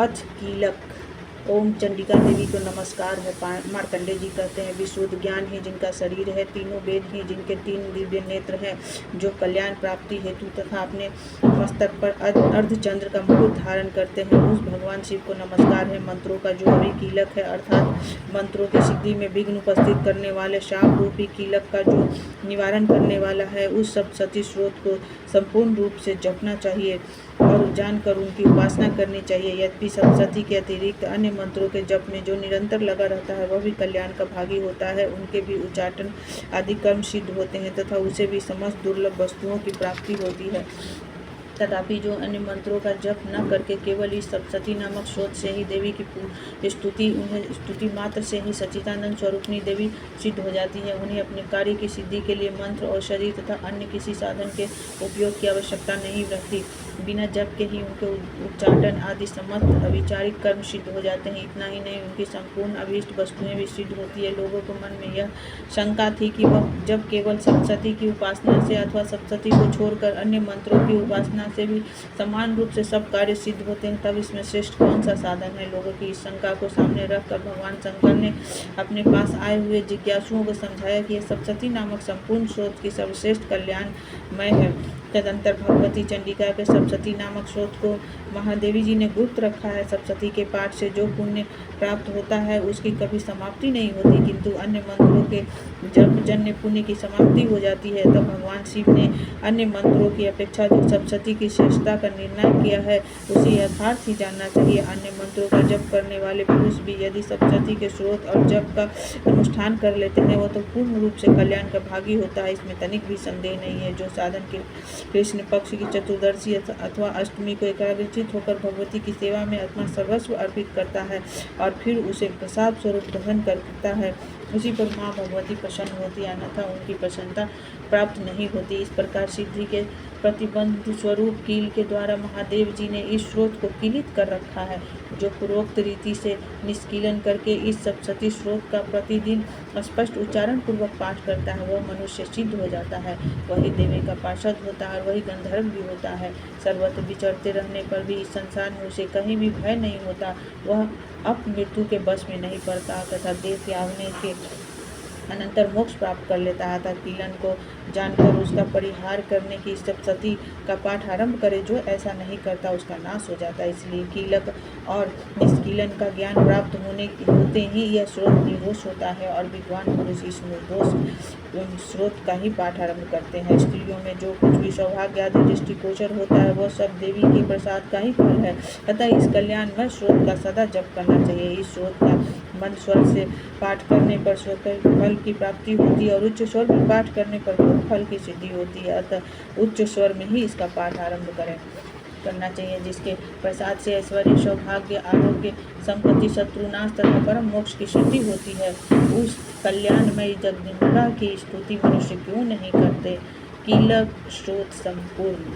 अथ कीलक। ओम चंडिका देवी को नमस्कार है। मार्कंडेय जी कहते हैं, विशुद्ध ज्ञान ही जिनका शरीर है, तीनों वेद ही जिनके 3 दिव्य नेत्र हैं, जो कल्याण प्राप्ति हेतु तथा अपने मस्तक पर अर्धचंद्र का मुकुट धारण करते हैं, उस भगवान शिव को नमस्कार है। मंत्रों का जो अभी कीलक है, अर्थात मंत्रों की सिद्धि में विघ्न उपस्थित करने वाले शाप रूपी कीलक का जो निवारण करने वाला है, उस सप्तशती स्रोत को संपूर्ण रूप से जपना चाहिए और जानकर उनकी उपासना करनी चाहिए। यद्यपि सप्तशती के अतिरिक्त अन्य मंत्रों के जप में जो निरंतर लगा रहता है, वह भी कल्याण का भागी होता है। उनके भी उच्चाटन आदि कर्म सिद्ध होते हैं तथा उसे भी समस्त दुर्लभ वस्तुओं की प्राप्ति होती है। तथापि जो अन्य मंत्रों का जप न करके केवल इस सप्तशती नामक स्रोत से ही देवी की स्तुति मात्र से ही सच्चिदानंद स्वरूपनी देवी सिद्ध हो जाती है, उन्हें अपने कार्य की सिद्धि के लिए मंत्र, औषधि तथा अन्य किसी साधन के उपयोग की आवश्यकता नहीं रहती। बिना जप के ही उनके उच्चाटन आदि समस्त अविचारिक कर्म सिद्ध हो जाते हैं। इतना ही नहीं, उनकी संपूर्ण अभीष्ट वस्तुएं भी सिद्ध होती है। लोगों को मन में यह शंका थी कि वह जब केवल सप्तशती की उपासना से अथवा सप्तशती को छोड़कर अन्य मंत्रों की उपासना से भी समान रूप से सब कार्य सिद्ध होते हैं, तब इसमें श्रेष्ठ कौन सा साधन है। लोगों की इस शंका को सामने रखकर भगवान शंकर ने अपने पास आए हुए जिज्ञासुओं को समझाया कि यह सप्तशती नामक संपूर्ण स्रोत की सर्वश्रेष्ठ कल्याणमय है। तदंतर भगवती चंडिका के सप्तशती नामक स्रोत को महादेवी जी ने गुप्त रखा है। सप्तशती के पाठ से जो पुण्य प्राप्त होता है, उसकी कभी समाप्ति नहीं होती, किंतु अन्य मंत्रों के जप जन्य पुण्य की समाप्ति हो जाती है। तब भगवान शिव ने अन्य मंत्रों की अपेक्षा जो सप्तशती की श्रेष्ठता का निर्णय किया है, उसे यथार्थ ही जानना चाहिए। अन्य मंत्रों का जप करने वाले पुरुष भी यदि सप्तशती के स्रोत और जप का अनुष्ठान कर लेते हैं, वह तो पूर्ण रूप से कल्याण का भागी होता है, इसमें तनिक भी संदेह नहीं है। जो साधन के कृष्ण पक्ष की चतुर्दशी अथवा अष्टमी को एकाग्रचित होकर भगवती की सेवा में अपना सर्वस्व अर्पित करता है और फिर उसे प्रसाद स्वरूप ग्रहण करता है, उसी पर माँ भगवती प्रसन्न होती है, अन्यथा उनकी प्रसन्नता प्राप्त नहीं होती। इस प्रकार सिद्धि के प्रतिबंध स्वरूप कील के द्वारा महादेव जी ने इस स्रोत को कीलित कर रखा है। जो पूर्वोक्त रीति से निष्कीलन करके इस सप्तशती स्रोत का प्रतिदिन स्पष्ट उच्चारण पूर्वक पाठ करता है, वह मनुष्य सिद्ध हो जाता है, वही देवी का पार्षद होता है और वही गंधर्व भी होता है। सर्वत्र विचरते रहने पर भी इस संसार में उसे कहीं भी भय नहीं होता, वह अब मृत्यु के बस में नहीं पड़ता तथा देह त्यागने के अनंतर मोक्ष प्राप्त कर लेता है। अतः कीलन को जानकर उसका परिहार करने की सप्तशती का पाठ आरंभ करे। जो ऐसा नहीं करता उसका नाश हो जाता है। इसलिए कीलक और निष्कीलन का ज्ञान प्राप्त होते ही यह स्रोत निर्दोष होता है और विद्वान पुरुष इस निर्दोष स्रोत का ही पाठ आरंभ करते हैं। स्त्रियों में जो कुछ भी सौभाग्य आदि दृष्टिगोचर होता है, वह सब देवी के प्रसाद का ही फल है। अतः इस कल्याणमय स्रोत का सदा जप करना चाहिए। इस स्रोत का मंद स्वर से पाठ करने पर स्वतः फल की प्राप्ति होती है और उच्च स्वर में पाठ करने पर खूब फल की सिद्धि होती है। अतः उच्च स्वर में ही इसका पाठ आरंभ करना चाहिए, जिसके प्रसाद से ऐश्वर्य, सौभाग्य, आरोग्य, संपत्ति, शत्रुनाश तथा परम मोक्ष की सिद्धि होती है। उस कल्याणमयी जगदम्बिका की स्तुति मनुष्य क्यों नहीं करते। कीलक स्रोत संपूर्ण।